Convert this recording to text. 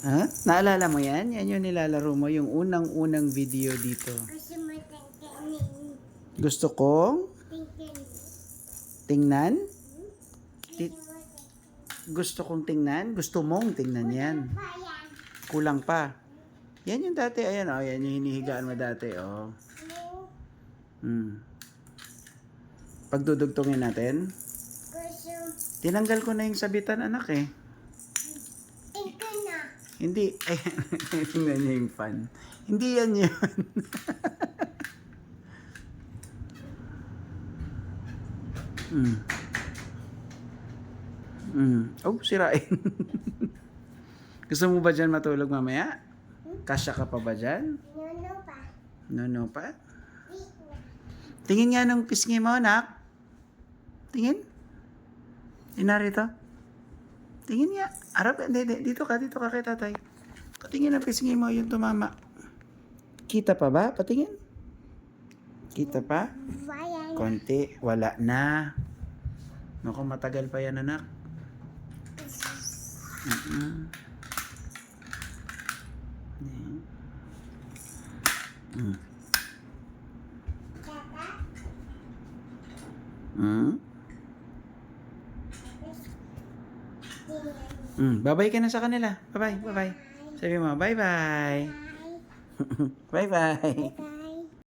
Ha? Naalala mo yan? Yan yung nilalaro mo, yung unang-unang video dito. Gusto kong tingnan? Gusto kong tingnan? Gusto mong tingnan yan? Kulang pa. Yan yung dati, ayan o. Yan yung hinihigaan mo dati, o. Pagdudugtungin natin. Tinanggal ko na yung sabitan, anak eh. Hindi. Ay, tingnan niyo yung fan. Hindi yan yun. Oh, sirain. Gusto mo ba dyan matulog mamaya? Kasya ka pa ba dyan? No pa? Tingin nga ng pisngi mo, anak. Tingin. Narito. Tingin nga. Arap, hindi. Dito ka kay tatay. Patingin ang pisngi mo, yung tumama. Kita pa ba? Patingin. Kita pa? Konti. Wala na. Naku, matagal pa yan, anak. Bye-bye ka na sa kanila. Bye-bye. Sabi mo, bye-bye. Bye-bye.